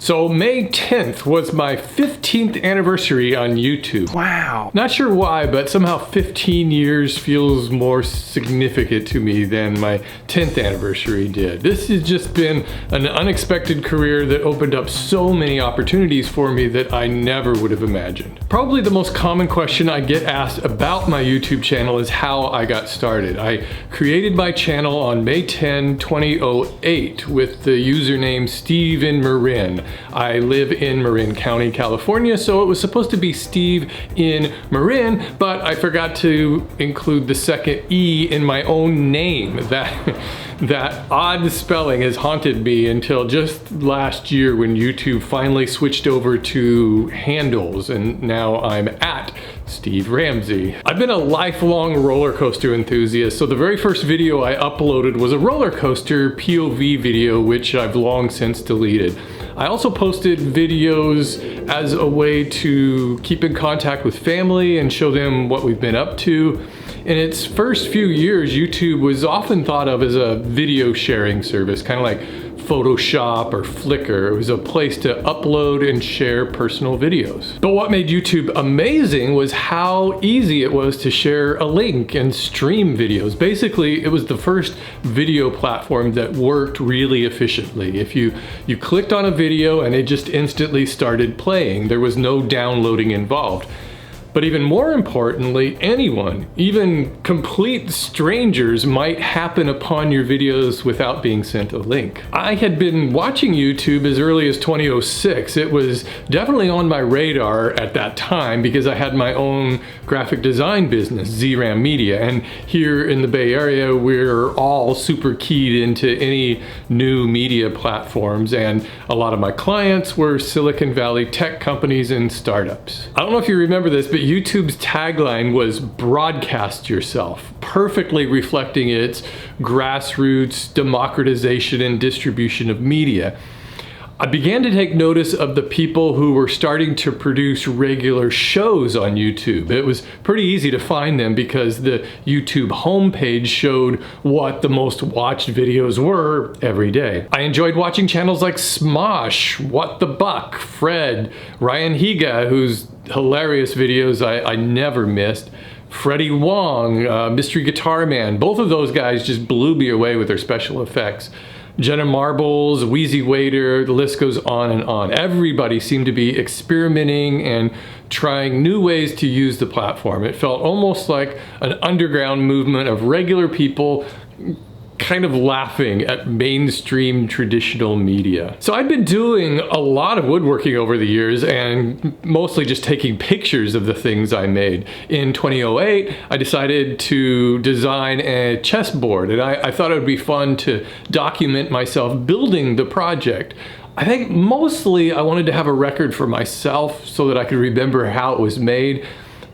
So May 10th was my 15th anniversary on YouTube. Wow. Not sure why, but somehow 15 years feels more significant to me than my 10th anniversary did. This has just been an unexpected career that opened up so many opportunities for me that I never would have imagined. Probably the most common question I get asked about my YouTube channel is how I got started. I created my channel on May 10, 2008 with the username Steve in Marin. I live in Marin County, California, so it was supposed to be Steve in Marin, but I forgot to include the second E in my own name. That odd spelling has haunted me until just last year when YouTube finally switched over to handles, and now I'm at Steve Ramsey. I've been a lifelong roller coaster enthusiast, so the very first video I uploaded was a roller coaster POV video, which I've long since deleted. I also posted videos as a way to keep in contact with family and show them what we've been up to. In its first few years, YouTube was often thought of as a video sharing service, kind of like Photoshop or Flickr. It was a place to upload and share personal videos. But what made YouTube amazing was how easy it was to share a link and stream videos. Basically, it was the first video platform that worked really efficiently. If you clicked on a video and it just instantly started playing, there was no downloading involved. But even more importantly, anyone, even complete strangers, might happen upon your videos without being sent a link. I had been watching YouTube as early as 2006. It was definitely on my radar at that time because I had my own graphic design business, ZRAM Media, and here in the Bay Area, we're all super keyed into any new media platforms, and a lot of my clients were Silicon Valley tech companies and startups. I don't know if you remember this, but YouTube's tagline was "Broadcast yourself," perfectly reflecting its grassroots democratization and distribution of media. I began to take notice of the people who were starting to produce regular shows on YouTube. It was pretty easy to find them because the YouTube homepage showed what the most watched videos were every day. I enjoyed watching channels like Smosh, What the Buck, Fred, Ryan Higa, whose hilarious videos I never missed, Freddie Wong, Mystery Guitar Man. Both of those guys just blew me away with their special effects. Jenna Marbles, Wheezy Waiter, the list goes on and on. Everybody seemed to be experimenting and trying new ways to use the platform. It felt almost like an underground movement of regular people kind of laughing at mainstream traditional media. So I'd been doing a lot of woodworking over the years and mostly just taking pictures of the things I made. In 2008, I decided to design a chessboard, and I thought it would be fun to document myself building the project. I think mostly I wanted to have a record for myself so that I could remember how it was made.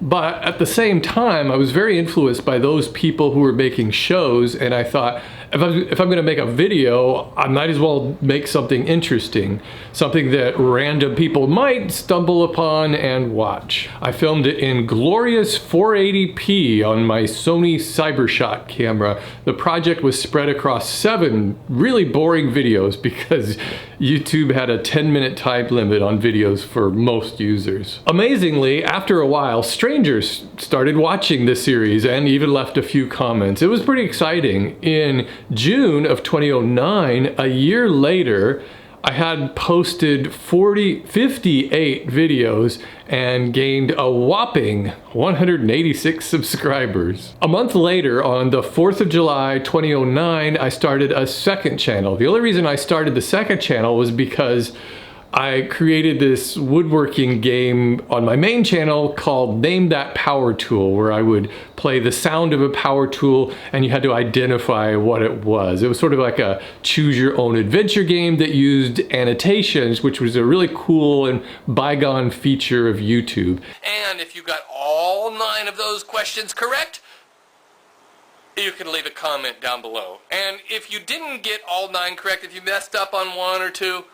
But at the same time, I was very influenced by those people who were making shows, and I thought, if I'm gonna make a video, I might as well make something interesting, something that random people might stumble upon and watch. I filmed it in glorious 480p on my Sony CyberShot camera. The project was spread across 7 really boring videos because YouTube had a 10-minute time limit on videos for most users. Amazingly, after a while, strangers started watching this series and even left a few comments. It was pretty exciting. In June of 2009, a year later, I had posted 58 videos and gained a whopping 186 subscribers. A month later, on the 4th of July 2009, I started a second channel. The only reason I started the second channel was because I created this woodworking game on my main channel called Name That Power Tool, where I would play the sound of a power tool and you had to identify what it was. It was sort of like a choose your own adventure game that used annotations, which was a really cool and bygone feature of YouTube. And if you got all 9 of those questions correct, you can leave a comment down below. And if you didn't get all 9 correct, if you messed up on 1 or 2,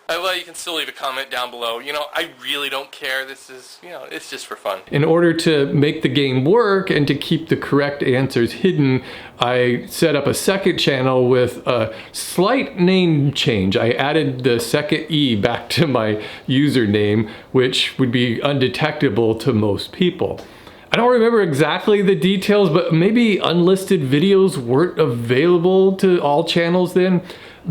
Well, you can still leave a comment down below. I really don't care. This is, it's just for fun. In order to make the game work and to keep the correct answers hidden, I set up a second channel with a slight name change. I added the second E back to my username, which would be undetectable to most people. I don't remember exactly the details, but maybe unlisted videos weren't available to all channels then.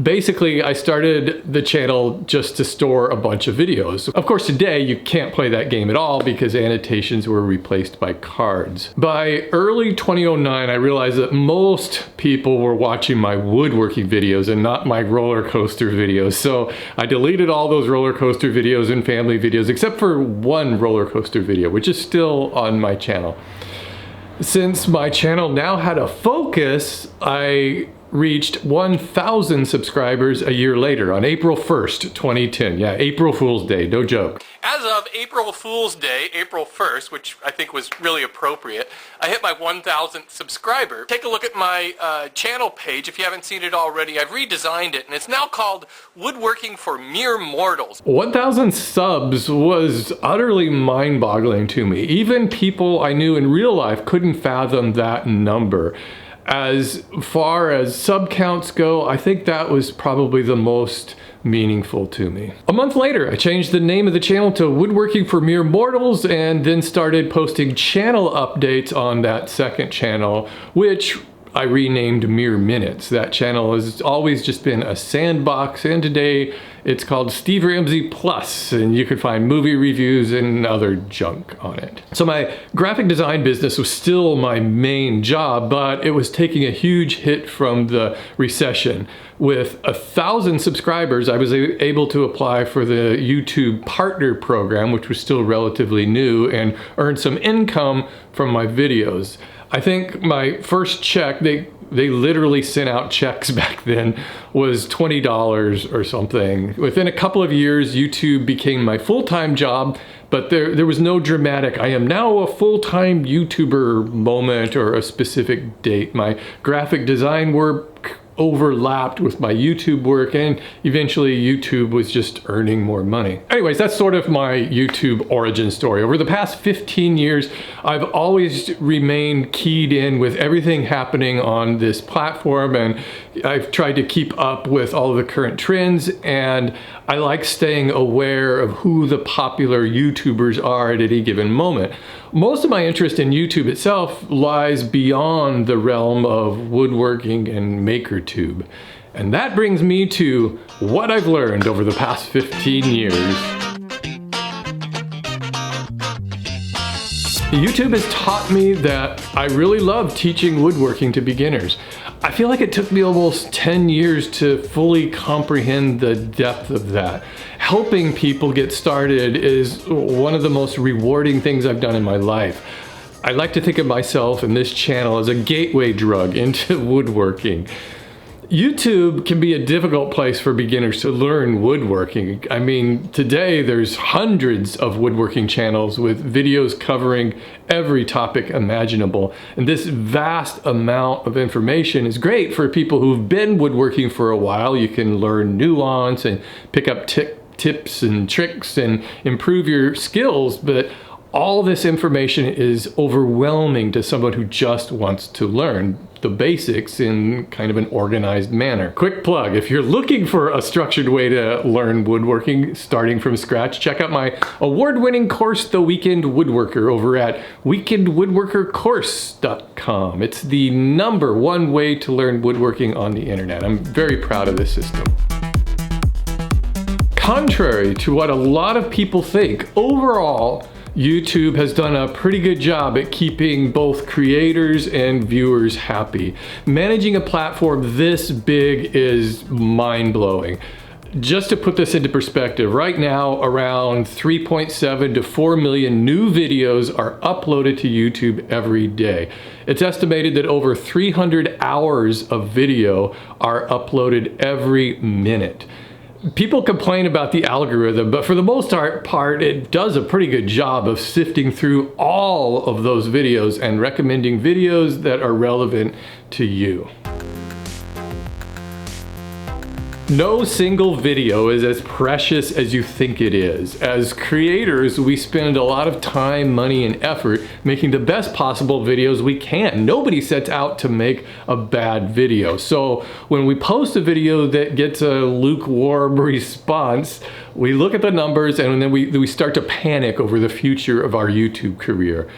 Basically, I started the channel just to store a bunch of videos. Of course, today you can't play that game at all because annotations were replaced by cards. By early 2009, I realized that most people were watching my woodworking videos and not my roller coaster videos. So I deleted all those roller coaster videos and family videos, except for one roller coaster video, which is still on my channel. Since my channel now had a focus, I reached 1,000 subscribers a year later on April 1st, 2010. Yeah, April Fool's Day, no joke. As of April Fool's Day, April 1st, which I think was really appropriate, I hit my 1,000th subscriber. Take a look at my channel page if you haven't seen it already. I've redesigned it, and it's now called Woodworking for Mere Mortals. 1,000 subs was utterly mind-boggling to me. Even people I knew in real life couldn't fathom that number. As far as sub counts go, I think that was probably the most meaningful to me. A month later, I changed the name of the channel to Woodworking for Mere Mortals and then started posting channel updates on that second channel, which I renamed Mere Minutes. That channel has always just been a sandbox, and today it's called Steve Ramsey Plus, and you can find movie reviews and other junk on it. So my graphic design business was still my main job, but it was taking a huge hit from the recession. With 1,000 subscribers, I was able to apply for the YouTube Partner Program, which was still relatively new, and earn some income from my videos. I think my first check, they literally sent out checks back then, was $20 or something. Within a couple of years, YouTube became my full-time job, but there was no dramatic, I am now a full-time YouTuber moment or a specific date. My graphic design work overlapped with my YouTube work, and eventually YouTube was just earning more money. Anyways, that's sort of my YouTube origin story. Over the past 15 years, I've always remained keyed in with everything happening on this platform, and I've tried to keep up with all of the current trends, and I like staying aware of who the popular YouTubers are at any given moment. Most of my interest in YouTube itself lies beyond the realm of woodworking and MakerTube. And that brings me to what I've learned over the past 15 years. YouTube has taught me that I really love teaching woodworking to beginners. I feel like it took me almost 10 years to fully comprehend the depth of that. Helping people get started is one of the most rewarding things I've done in my life. I like to think of myself and this channel as a gateway drug into woodworking. YouTube can be a difficult place for beginners to learn woodworking. I mean, today there's hundreds of woodworking channels with videos covering every topic imaginable. And this vast amount of information is great for people who've been woodworking for a while. You can learn nuance and pick up tips and tricks and improve your skills, but all this information is overwhelming to someone who just wants to learn the basics in kind of an organized manner. Quick plug, if you're looking for a structured way to learn woodworking starting from scratch, check out my award-winning course, The Weekend Woodworker, over at weekendwoodworkercourse.com. It's the #1 way to learn woodworking on the internet. I'm very proud of this system. Contrary to what a lot of people think, overall, YouTube has done a pretty good job at keeping both creators and viewers happy. Managing a platform this big is mind-blowing. Just to put this into perspective, right now around 3.7 to 4 million new videos are uploaded to YouTube every day. It's estimated that over 300 hours of video are uploaded every minute. People complain about the algorithm, but for the most part, it does a pretty good job of sifting through all of those videos and recommending videos that are relevant to you. No single video is as precious as you think it is. As creators, we spend a lot of time, money, and effort making the best possible videos we can. Nobody sets out to make a bad video. So when we post a video that gets a lukewarm response, we look at the numbers and then we start to panic over the future of our YouTube career.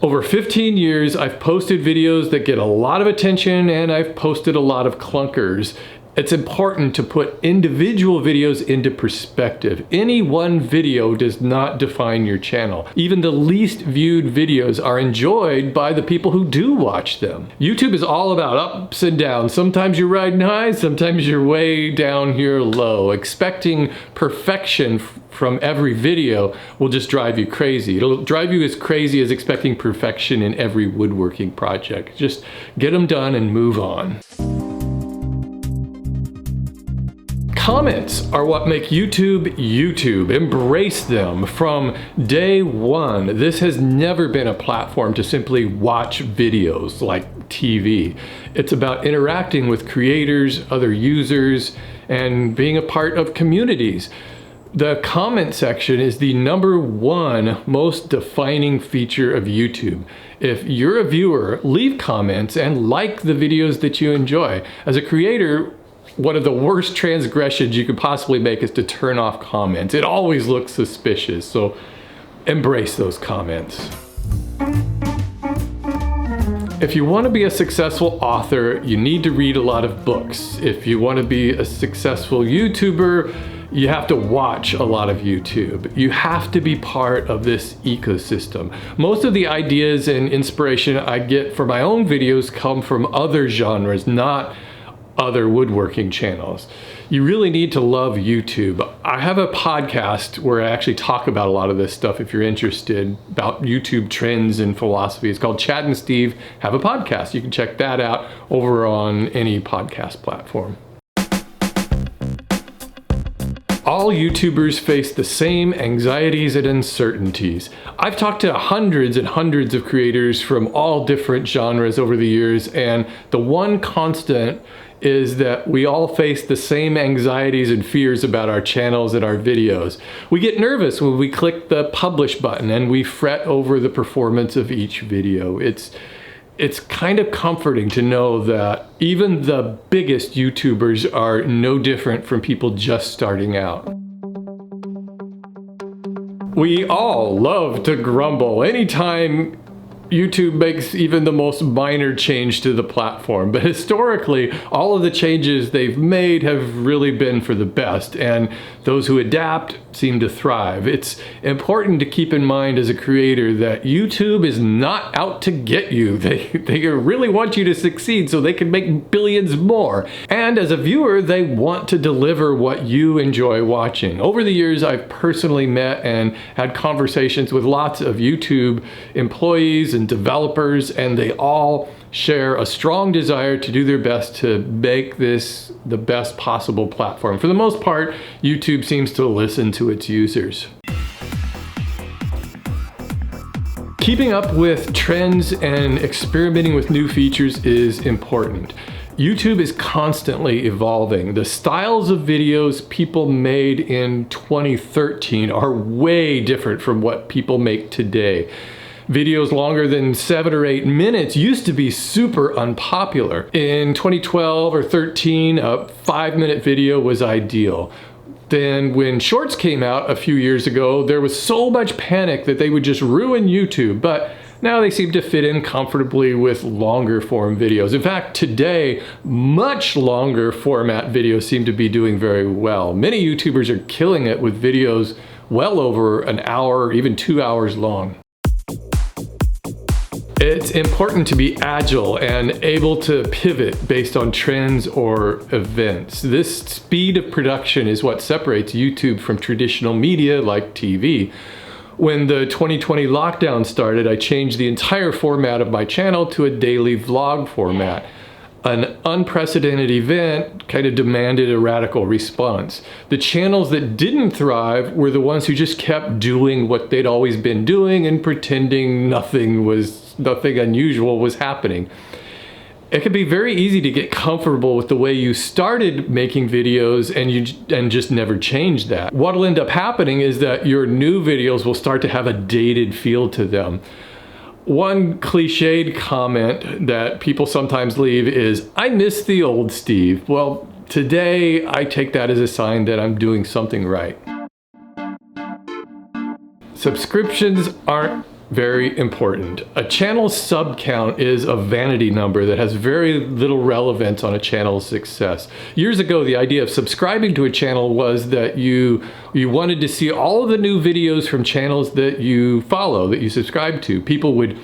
Over 15 years, I've posted videos that get a lot of attention and I've posted a lot of clunkers. It's important to put individual videos into perspective. Any one video does not define your channel. Even the least viewed videos are enjoyed by the people who do watch them. YouTube is all about ups and downs. Sometimes you're riding high, sometimes you're way down here low. Expecting perfection from every video will just drive you crazy. It'll drive you as crazy as expecting perfection in every woodworking project. Just get them done and move on. Comments are what make YouTube YouTube. Embrace them from day one. This has never been a platform to simply watch videos like TV. It's about interacting with creators, other users, and being a part of communities. The comment section is the #1 most defining feature of YouTube. If you're a viewer, leave comments and like the videos that you enjoy. As a creator, one of the worst transgressions you could possibly make is to turn off comments. It always looks suspicious, so embrace those comments. If you want to be a successful author, you need to read a lot of books. If you want to be a successful YouTuber, you have to watch a lot of YouTube. You have to be part of this ecosystem. Most of the ideas and inspiration I get for my own videos come from other genres, not other woodworking channels. You really need to love YouTube. I have a podcast where I actually talk about a lot of this stuff if you're interested, about YouTube trends and philosophy. It's called Chad and Steve Have a Podcast. You can check that out over on any podcast platform. All YouTubers face the same anxieties and uncertainties. I've talked to hundreds and hundreds of creators from all different genres over the years, and the one constant is that we all face the same anxieties and fears about our channels and our videos. We get nervous when we click the publish button and we fret over the performance of each video. It's kind of comforting to know that even the biggest YouTubers are no different from people just starting out. We all love to grumble anytime YouTube makes even the most minor change to the platform, but historically, all of the changes they've made have really been for the best, and those who adapt seem to thrive. It's important to keep in mind as a creator that YouTube is not out to get you. They really want you to succeed so they can make billions more. And as a viewer, they want to deliver what you enjoy watching. Over the years, I've personally met and had conversations with lots of YouTube employees and developers, and they all share a strong desire to do their best to make this the best possible platform. For the most part, YouTube seems to listen to its users. Keeping up with trends and experimenting with new features is important. YouTube is constantly evolving. The styles of videos people made in 2013 are way different from what people make today. Videos longer than 7 or 8 minutes used to be super unpopular. In 2012 or 13, a 5-minute video was ideal. Then when shorts came out a few years ago, there was so much panic that they would just ruin YouTube, but now they seem to fit in comfortably with longer form videos. In fact, today, much longer format videos seem to be doing very well. Many YouTubers are killing it with videos well over an hour, even 2 hours long. It's important to be agile and able to pivot based on trends or events. This speed of production is what separates YouTube from traditional media like TV. When the 2020 lockdown started, I changed the entire format of my channel to a daily vlog format. An unprecedented event kind of demanded a radical response. The channels that didn't thrive were the ones who just kept doing what they'd always been doing and pretending nothing unusual was happening. It can be very easy to get comfortable with the way you started making videos and just never change that. What'll end up happening is that your new videos will start to have a dated feel to them. One cliched comment that people sometimes leave is, "I miss the old Steve." Well, today I take that as a sign that I'm doing something right. Subscriptions aren't very important. A channel's sub count is a vanity number that has very little relevance on a channel's success. Years ago, the idea of subscribing to a channel was that you wanted to see all of the new videos from channels that you follow, that you subscribe to. People would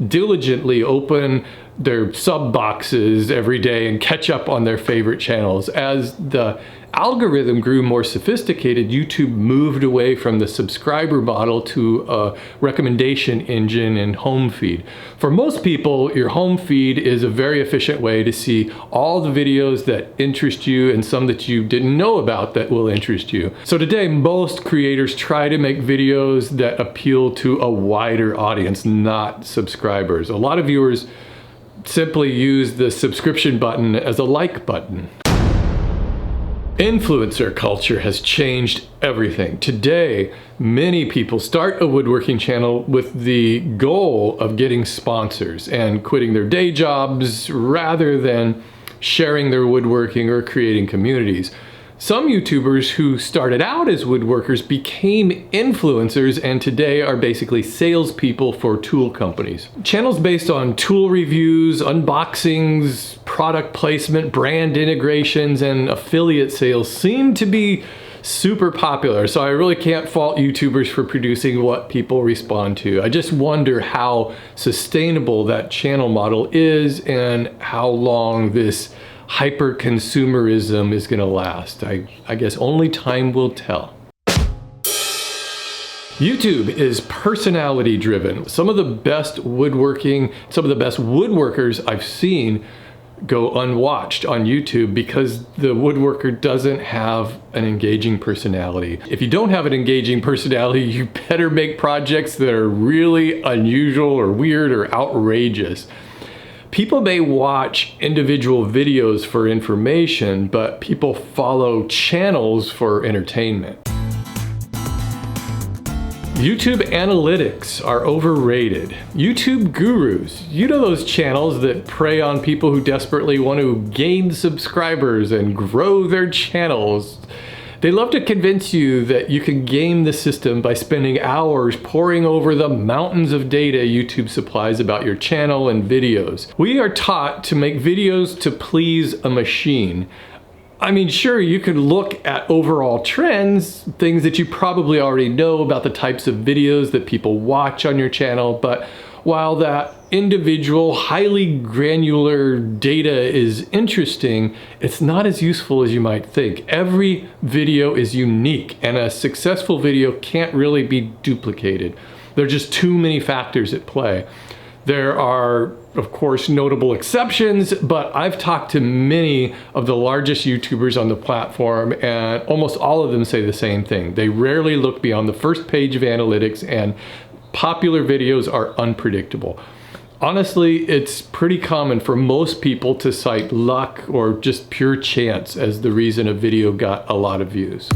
diligently open their sub boxes every day and catch up on their favorite channels. As the algorithm grew more sophisticated, YouTube moved away from the subscriber model to a recommendation engine and home feed. For most people, your home feed is a very efficient way to see all the videos that interest you and some that you didn't know about that will interest you. So today, most creators try to make videos that appeal to a wider audience, not subscribers. A lot of viewers simply use the subscription button as a like button. Influencer culture has changed everything. Today, many people start a woodworking channel with the goal of getting sponsors and quitting their day jobs rather than sharing their woodworking or creating communities. Some YouTubers who started out as woodworkers became influencers and today are basically salespeople for tool companies. Channels based on tool reviews, unboxings, product placement, brand integrations, and affiliate sales seem to be super popular, so I really can't fault YouTubers for producing what people respond to. I just wonder how sustainable that channel model is and how long this hyper-consumerism is going to last. I guess only time will tell. YouTube is personality driven. Some of the best woodworkers I've seen go unwatched on YouTube because the woodworker doesn't have an engaging personality. If you don't have an engaging personality, you better make projects that are really unusual or weird or outrageous. People may watch individual videos for information, but people follow channels for entertainment. YouTube analytics are overrated. YouTube gurus, you know those channels that prey on people who desperately want to gain subscribers and grow their channels. They love to convince you that you can game the system by spending hours poring over the mountains of data YouTube supplies about your channel and videos. We are taught to make videos to please a machine. I mean, sure, you can look at overall trends, things that you probably already know about the types of videos that people watch on your channel, but while that individual, highly granular data is interesting, it's not as useful as you might think. Every video is unique, and a successful video can't really be duplicated. There are just too many factors at play. There are, of course, notable exceptions, but I've talked to many of the largest YouTubers on the platform, and almost all of them say the same thing. They rarely look beyond the first page of analytics, and popular videos are unpredictable. Honestly, it's pretty common for most people to cite luck or just pure chance as the reason a video got a lot of views.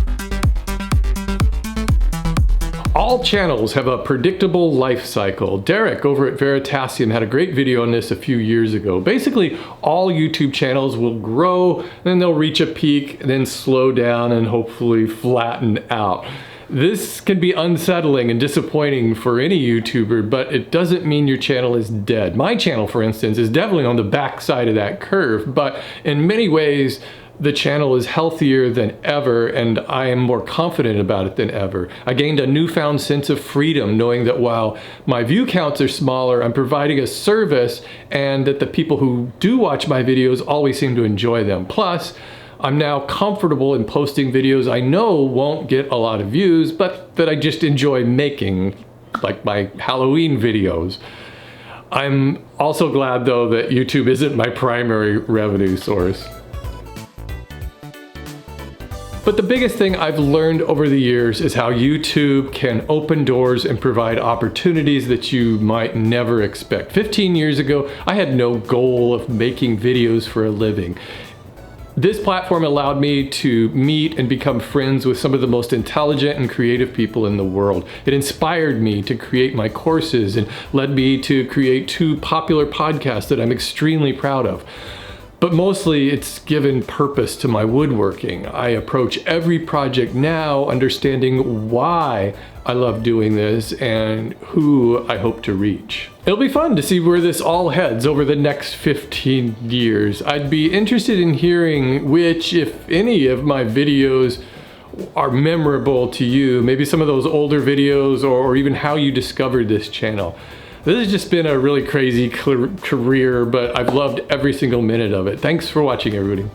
All channels have a predictable life cycle. Derek over at Veritasium had a great video on this a few years ago. Basically, all YouTube channels will grow, then they'll reach a peak, then slow down and hopefully flatten out. This can be unsettling and disappointing for any YouTuber, but it doesn't mean your channel is dead. My channel, for instance, is definitely on the back side of that curve, but in many ways, the channel is healthier than ever, and I am more confident about it than ever. I gained a newfound sense of freedom knowing that while my view counts are smaller, I'm providing a service and that the people who do watch my videos always seem to enjoy them. Plus, I'm now comfortable in posting videos I know won't get a lot of views, but that I just enjoy making, like my Halloween videos. I'm also glad though that YouTube isn't my primary revenue source. But the biggest thing I've learned over the years is how YouTube can open doors and provide opportunities that you might never expect. 15 years ago, I had no goal of making videos for a living. This platform allowed me to meet and become friends with some of the most intelligent and creative people in the world. It inspired me to create my courses and led me to create 2 popular podcasts that I'm extremely proud of. But mostly it's given purpose to my woodworking. I approach every project now understanding why I love doing this and who I hope to reach. It'll be fun to see where this all heads over the next 15 years. I'd be interested in hearing which, if any, of my videos are memorable to you. Maybe some of those older videos or even how you discovered this channel. This has just been a really crazy career, but I've loved every single minute of it. Thanks for watching, everybody.